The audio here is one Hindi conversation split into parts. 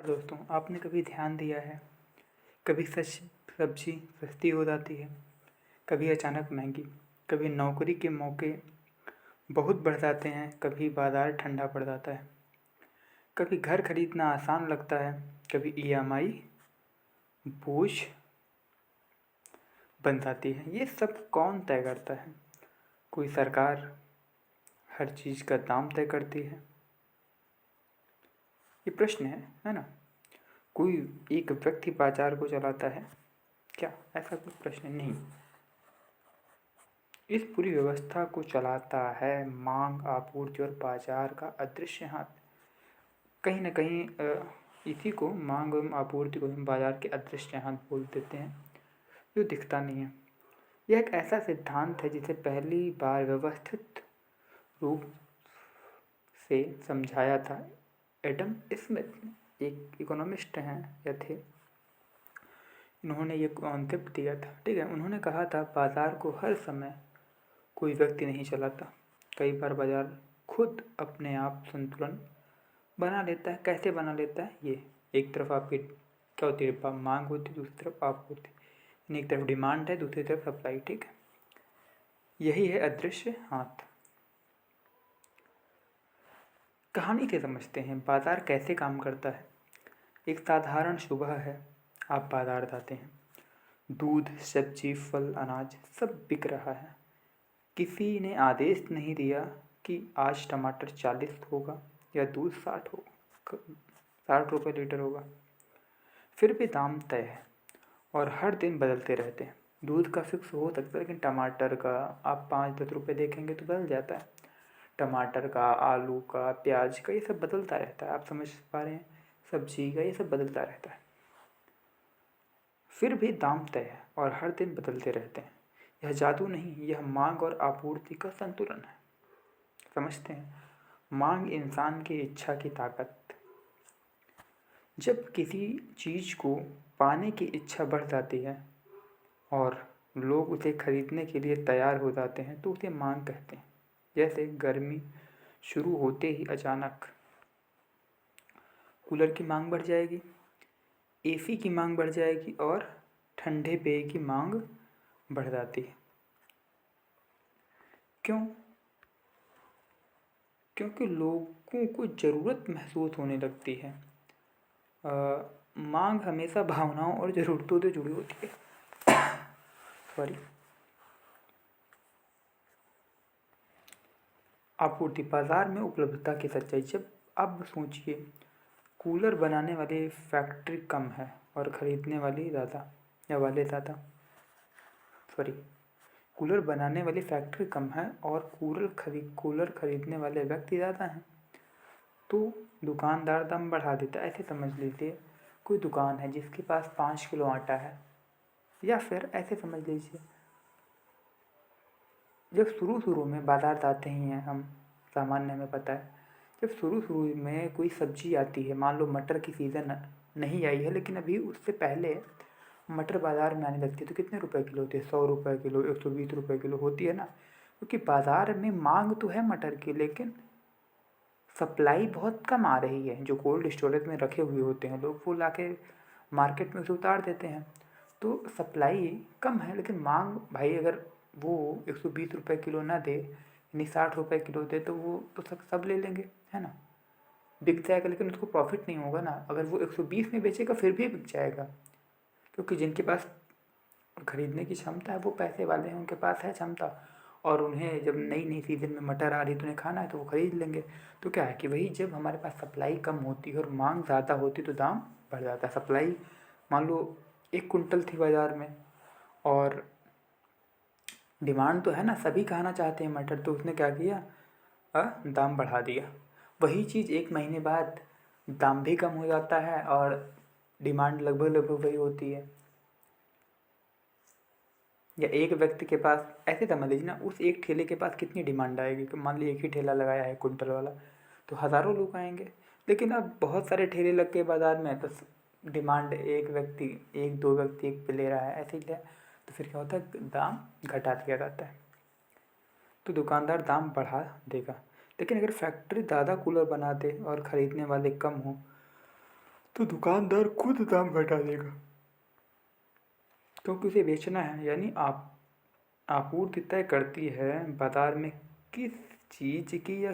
दोस्तों, आपने कभी ध्यान दिया है, कभी सब्जी सस्ती हो जाती है, कभी अचानक महंगी, कभी नौकरी के मौके बहुत बढ़ जाते हैं, कभी बाजार ठंडा पड़ जाता है, कभी घर खरीदना आसान लगता है, कभी ईएमआई बोझ बन जाती है। ये सब कौन तय करता है? कोई सरकार हर चीज़ का दाम तय करती है? ये प्रश्न है ना? कोई एक व्यक्ति बाजार को चलाता है क्या? ऐसा कोई प्रश्न नहीं। इस पूरी व्यवस्था को चलाता है मांग, आपूर्ति और बाजार का अदृश्य हाथ। कहीं न कहीं इसी को मांग एवं आपूर्ति को हम बाजार के अदृश्य हाथ बोल देते हैं, जो दिखता नहीं है। यह एक ऐसा सिद्धांत है जिसे पहली बार व्यवस्थित रूप से समझाया था एडम स्मिथ ने। एक इकोनॉमिस्ट हैं या थे, इन्होंने ये कॉन्सेप्ट दिया था। ठीक है, उन्होंने कहा था बाजार को हर समय कोई व्यक्ति नहीं चलाता। कई बार बाजार खुद अपने आप संतुलन बना लेता है। कैसे बना लेता है? ये एक तरफ आपकी क्या होती है, मांग होती है, दूसरी तरफ आपूर्ति। एक तरफ डिमांड है, दूसरी तरफ सप्लाई। ठीक है, यही है अदृश्य हाथ। कहानी से समझते हैं बाजार कैसे काम करता है। एक साधारण सुबह है, आप बाजार जाते हैं। दूध, सब्जी, फल, अनाज सब बिक रहा है। किसी ने आदेश नहीं दिया कि आज टमाटर 40 होगा या दूध 60 होगा, 60 रुपये लीटर होगा। फिर भी दाम तय है और हर दिन बदलते रहते हैं। दूध का फिक्स हो सकता है, लेकिन टमाटर का आप 5-10 रुपये देखेंगे तो बदल जाता है। टमाटर का, आलू का, प्याज का, ये सब बदलता रहता है। आप समझ पा रहे हैं? सब्जी का, ये सब बदलता रहता है। फिर भी दाम तय है और हर दिन बदलते रहते हैं। यह जादू नहीं, यह मांग और आपूर्ति का संतुलन है। समझते हैं? मांग इंसान की इच्छा की ताकत। जब किसी चीज़ को पाने की इच्छा बढ़ जाती है और लोग उसे खरीदने के लिए तैयार हो जाते हैं तो उसे मांग कहते हैं। जैसे गर्मी शुरू होते ही अचानक कूलर की मांग बढ़ जाएगी, एसी की मांग बढ़ जाएगी और ठंडे पेय की मांग बढ़ जाती है। क्यों? क्योंकि लोगों को ज़रूरत महसूस होने लगती है। मांग हमेशा भावनाओं और ज़रूरतों से जुड़ी होती है। सॉरी। आपूर्ति, बाजार में उपलब्धता की सच्चाई। जब अब सोचिए, कूलर बनाने वाली फैक्ट्री कम है और ख़रीदने वाली ज़्यादा या वाले ज़्यादा। सॉरी, कूलर बनाने वाली फैक्ट्री कम है और कूलर खरीदने वाले व्यक्ति ज़्यादा हैं, तो दुकानदार दाम बढ़ा देता है। ऐसे समझ लीजिए, कोई दुकान है जिसके पास 5 किलो आटा है, या फिर ऐसे समझ लीजिए, जब शुरू में बाजार जाते ही हैं हम, सामान्य हमें पता है, जब शुरू में कोई सब्जी आती है, मान लो मटर की सीज़न नहीं आई है, लेकिन अभी उससे पहले मटर बाज़ार में आने लगती है, तो कितने रुपए किलो होती है? 100 रुपये किलो, 120 रुपये किलो होती है ना। क्योंकि बाज़ार में मांग तो है मटर की, लेकिन सप्लाई बहुत कम आ रही है। जो कोल्ड स्टोरेज में रखे हुए होते हैं लोग, वो लाके मार्केट में उसे उतार देते हैं। तो सप्लाई कम है, लेकिन मांग, भाई अगर वो 120 रुपये किलो ना दे, यानी 60 रुपये किलो दे, तो वो तो सब ले लेंगे, है ना। बिक जाएगा, लेकिन उसको प्रॉफिट नहीं होगा ना। अगर वो 120 में बेचेगा फिर भी बिक जाएगा, क्योंकि जिनके पास खरीदने की क्षमता है वो पैसे वाले हैं, उनके पास है क्षमता, और उन्हें जब नई नई सीज़न में मटर आ रही तो उन्हें खाना है तो वो खरीद लेंगे। तो क्या है कि वही, जब हमारे पास सप्लाई कम होती है और मांग ज़्यादा होती है तो दाम बढ़ जाता है। सप्लाई मान लो 1 कुंटल थी बाज़ार में, और डिमांड तो है ना, सभी खाना चाहते हैं मटर, तो उसने क्या किया, दाम बढ़ा दिया। वही चीज़ 1 महीने बाद दाम भी कम हो जाता है और डिमांड लगभग वही होती है। या एक व्यक्ति के पास, ऐसे समझ लीजिए ना, उस एक ठेले के पास कितनी डिमांड आएगी। कि मान लीजिए एक ही ठेला लगाया है कुंटल वाला, तो हज़ारों लोग आएंगे। लेकिन अब बहुत सारे ठेले लग के बाज़ार में, तो डिमांड एक व्यक्ति, 1-2 व्यक्ति एक पे ले रहा है, ऐसे ही लिया, तो फिर क्या होता है, दाम घटा दिया जाता है। तो दुकानदार दाम बढ़ा देगा। लेकिन अगर फैक्ट्री ज़्यादा कूलर बना दे और ख़रीदने वाले कम हों, तो दुकानदार खुद दाम घटा देगा, क्योंकि उसे बेचना है। यानी आप आपूर्ति तय करती है बाजार में किस चीज़ की या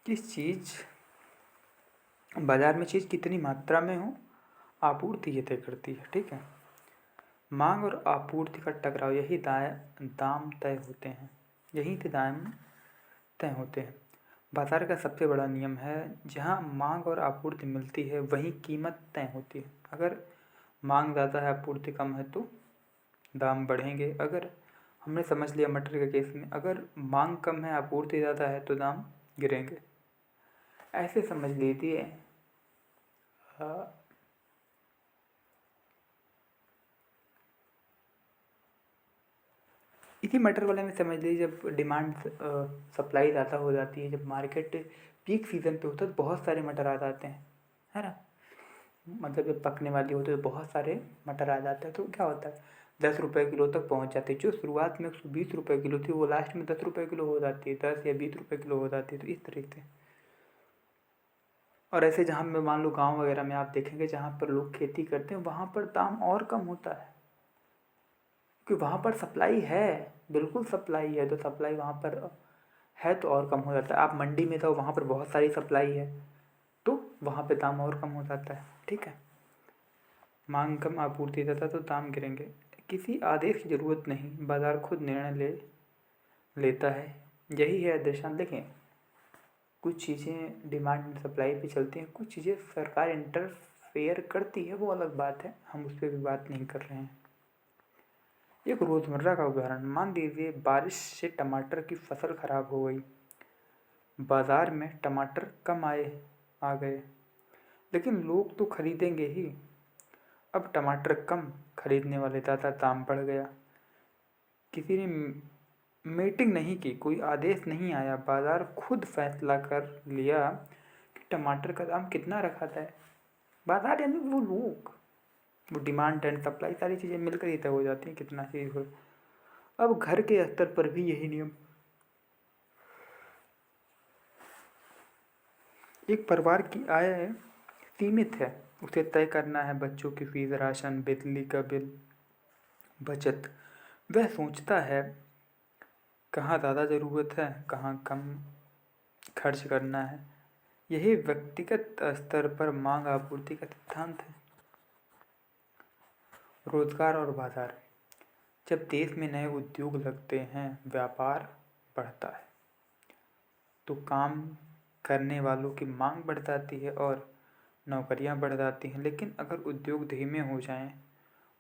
किस चीज़ बाजार में चीज़ कितनी मात्रा में हो, आपूर्ति ये तय करती है। ठीक है, मांग और आपूर्ति का टकराव, दाम तय होते हैं, यहीं से दाम तय होते हैं। बाजार का सबसे बड़ा नियम है, जहाँ मांग और आपूर्ति मिलती है वहीं कीमत तय होती है। अगर मांग ज़्यादा है, आपूर्ति कम है तो दाम बढ़ेंगे। अगर हमने समझ लिया मटर के केस में, अगर मांग कम है, आपूर्ति ज़्यादा है तो दाम गिरेंगे। ऐसे समझ लीजिए इसी मटर वाले में समझ लीजिए, जब डिमांड सप्लाई ज़्यादा हो जाती है, जब मार्केट पीक सीज़न पे होता है तो बहुत सारे मटर आ जाते हैं, है ना। मतलब जब पकने वाली होती है तो बहुत सारे मटर आ जाते हैं, तो क्या होता है 10 रुपये किलो तक पहुंच जाती है। जो शुरुआत में 120 रुपये किलो थी वो लास्ट में 10 रुपये किलो हो जाती है, 10 या 20 रुपये किलो हो जाती है। तो इस तरीके से, और ऐसे जहाँ में मान लो गाँव वगैरह में आप देखेंगे जहाँ पर लोग खेती करते हैं वहाँ पर दाम और कम होता है, क्योंकि वहाँ पर सप्लाई है, बिल्कुल सप्लाई है। तो सप्लाई वहाँ पर है तो और कम हो जाता है। आप मंडी में जाओ, वहाँ पर बहुत सारी सप्लाई है तो वहाँ पे दाम और कम हो जाता है। ठीक है, मांग कम, आपूर्ति ज़्यादा तो दाम गिरेंगे। किसी आदेश की ज़रूरत नहीं, बाजार खुद निर्णय लेता है। यही है दर्शन। देखें, कुछ चीज़ें डिमांड सप्लाई पे चलती हैं, कुछ चीज़ें सरकार इंटरफेयर करती है, वो अलग बात है, हम उस पर भी बात नहीं कर रहे हैं। एक रोज़मर्रा का उदाहरण, मान लीजिए बारिश से टमाटर की फसल खराब हो गई, बाज़ार में टमाटर कम आ गए, लेकिन लोग तो खरीदेंगे ही। अब टमाटर कम, खरीदने वाले ज़्यादा, दाम बढ़ गया। किसी ने मीटिंग नहीं की, कोई आदेश नहीं आया, बाज़ार खुद फैसला कर लिया कि टमाटर का दाम कितना रखा जाए। बाज़ार यानी वो लोग, वो डिमांड एंड सप्लाई सारी चीज़ें मिलकर ही तय हो जाती हैं कितना चीज़ हो। अब घर के स्तर पर भी यही नियम। एक परिवार की आय सीमित है, उसे तय करना है बच्चों की फीस, राशन, बिजली का बिल, बचत। वह सोचता है कहाँ ज़्यादा ज़रूरत है, कहाँ कम खर्च करना है। यही व्यक्तिगत स्तर पर मांग आपूर्ति का सिद्धांत है। रोजगार और बाजार, जब देश में नए उद्योग लगते हैं, व्यापार बढ़ता है, तो काम करने वालों की मांग बढ़ जाती है और नौकरियां बढ़ जाती हैं। लेकिन अगर उद्योग धीमे हो जाएं,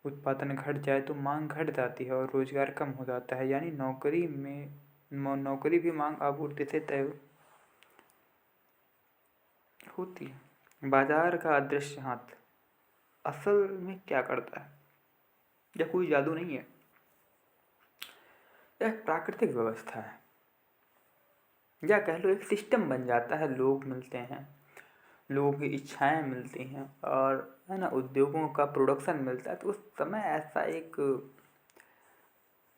उत्पादन घट जाए तो मांग घट जाती है और रोजगार कम हो जाता है। यानी नौकरी भी मांग आपूर्ति से तय होती है। बाजार का अदृश्य हाथ असल में क्या करता है? यह कोई जादू नहीं है, यह प्राकृतिक व्यवस्था है, या कह लो एक सिस्टम बन जाता है। लोग मिलते हैं, लोगों की इच्छाएं मिलती हैं, और है ना, उद्योगों का प्रोडक्शन मिलता है, तो उस समय ऐसा एक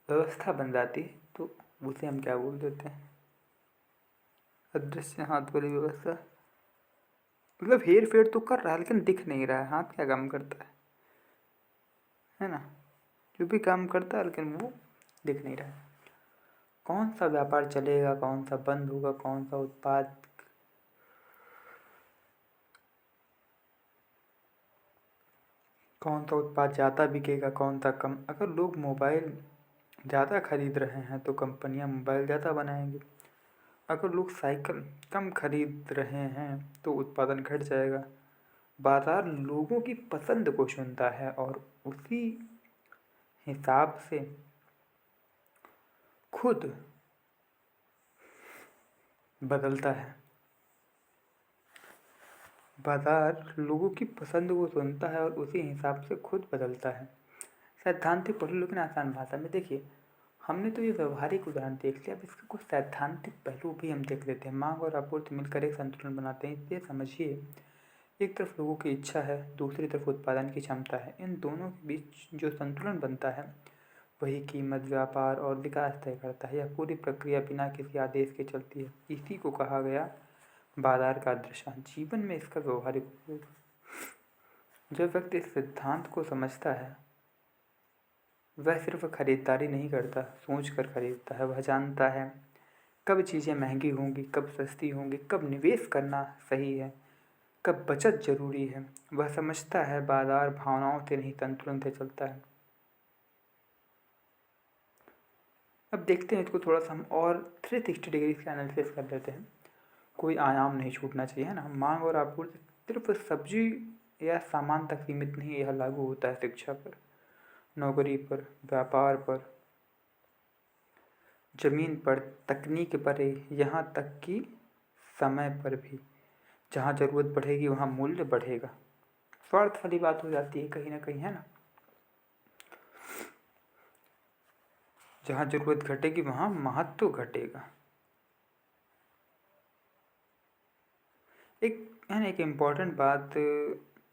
व्यवस्था बन जाती है। तो उसे हम क्या बोल देते हैं? अदृश्य हाथ वाली व्यवस्था। मतलब हेर फेर तो कर रहा है लेकिन दिख नहीं रहा है। हाथ क्या काम करता है ना, जो भी काम करता है लेकिन वो दिख नहीं रहा है। कौन सा व्यापार चलेगा, कौन सा बंद होगा, कौन सा उत्पाद ज़्यादा बिकेगा, कौन सा कम। अगर लोग मोबाइल ज़्यादा खरीद रहे हैं तो कंपनियां मोबाइल ज़्यादा बनाएंगी। अगर लोग साइकिल कम खरीद रहे हैं तो उत्पादन घट जाएगा। बाजार लोगों की पसंद को सुनता है और उसी हिसाब से खुद बदलता है। बाजार लोगों की पसंद को सुनता है और उसी हिसाब से खुद बदलता है। सैद्धांतिक पढ़ो लेकिन आसान भाषा में। देखिए, हमने तो ये व्यवहारिक उदाहरण देख लिया, अब इसके कुछ सैद्धांतिक पहलू भी हम देख लेते हैं। मांग और आपूर्ति मिलकर एक संतुलन बनाते हैं। इसलिए समझिए, एक तरफ लोगों की इच्छा है, दूसरी तरफ उत्पादन की क्षमता है। इन दोनों के बीच जो संतुलन बनता है वही कीमत, व्यापार और विकास तय करता है। यह पूरी प्रक्रिया बिना किसी आदेश के चलती है। इसी को कहा गया बाजार का दृश्य जीवन में इसका व्यवहारिक उपयोग। जब व्यक्ति इस सिद्धांत को समझता है, वह सिर्फ खरीदारी नहीं करता, सोच कर खरीदता है। वह जानता है कब चीज़ें महंगी होंगी, कब सस्ती होंगी, कब निवेश करना सही है, कब बचत जरूरी है। वह समझता है बाजार भावनाओं से नहीं, संतुलन से चलता है। अब देखते हैं इसको थोड़ा सा हम और 360 डिग्री से एनालिसिस कर लेते हैं। कोई आयाम नहीं छूटना चाहिए, है ना। मांग और आपूर्ति सिर्फ सब्जी या सामान तक सीमित नहीं, यह लागू होता है शिक्षा पर, नौकरी पर, व्यापार पर, जमीन पर, तकनीक पर, यहाँ तक कि समय पर भी। जहाँ ज़रूरत बढ़ेगी वहाँ मूल्य बढ़ेगा। स्वार्थ वाली बात हो जाती है कहीं ना कहीं, है ना। जहाँ ज़रूरत घटेगी वहाँ महत्व घटेगा। एक है ना, एक इम्पॉर्टेंट बात,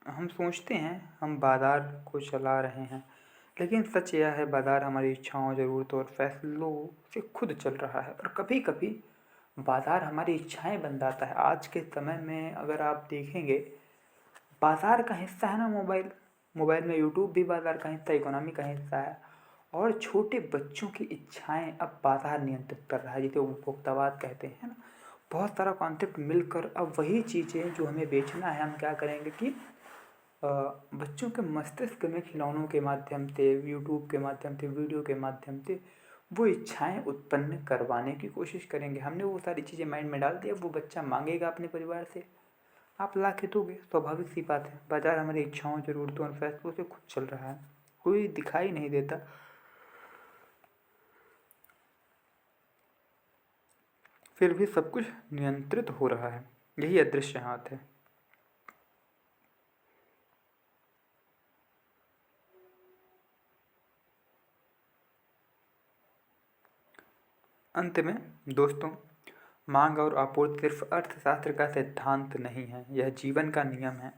हम सोचते हैं हम बाज़ार को चला रहे हैं, लेकिन सच यह है बाज़ार हमारी इच्छाओं, ज़रूरतों और फैसलों से खुद चल रहा है। और कभी कभी बाज़ार हमारी इच्छाएं बन जाता है। आज के समय में अगर आप देखेंगे, बाज़ार का हिस्सा है ना मोबाइल। मोबाइल में यूट्यूब भी बाज़ार का हिस्सा, इकोनॉमी का हिस्सा है। और छोटे बच्चों की इच्छाएं अब बाज़ार नियंत्रित कर रहा है, जिसे उपभोक्तावाद कहते हैं ना। बहुत सारा कॉन्सेप्ट मिलकर अब वही चीज़ें जो हमें बेचना है, हम क्या करेंगे कि बच्चों के मस्तिष्क में खिलौनों के माध्यम से, यूट्यूब के माध्यम से, वीडियो के माध्यम से वो इच्छाएं उत्पन्न करवाने की कोशिश करेंगे। हमने वो सारी चीज़ें माइंड में डाल दिया, वो बच्चा मांगेगा अपने परिवार से, आप ला के दोगे। स्वाभाविक सी बात है। बाजार हमारी इच्छाओं, ज़रूरतों और फैसलों से खुद चल रहा है, कोई दिखाई नहीं देता। फिर भी सब कुछ नियंत्रित हो रहा है। यही अदृश्य हाथ है। अंत में दोस्तों, मांग और आपूर्ति सिर्फ अर्थशास्त्र का सिद्धांत नहीं है, यह जीवन का नियम है।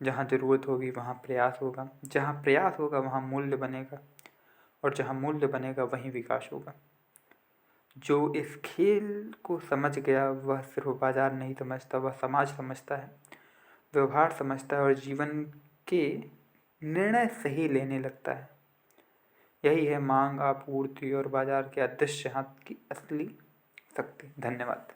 जहाँ ज़रूरत होगी वहाँ प्रयास होगा, जहाँ प्रयास होगा वहाँ मूल्य बनेगा, और जहाँ मूल्य बनेगा वहीं विकास होगा। जो इस खेल को समझ गया वह सिर्फ बाजार नहीं समझता, वह समाज समझता है, व्यवहार समझता है और जीवन के निर्णय सही लेने लगता है। यही है मांग, आपूर्ति और बाजार के अदृश्य हाथ की असली शक्ति। धन्यवाद।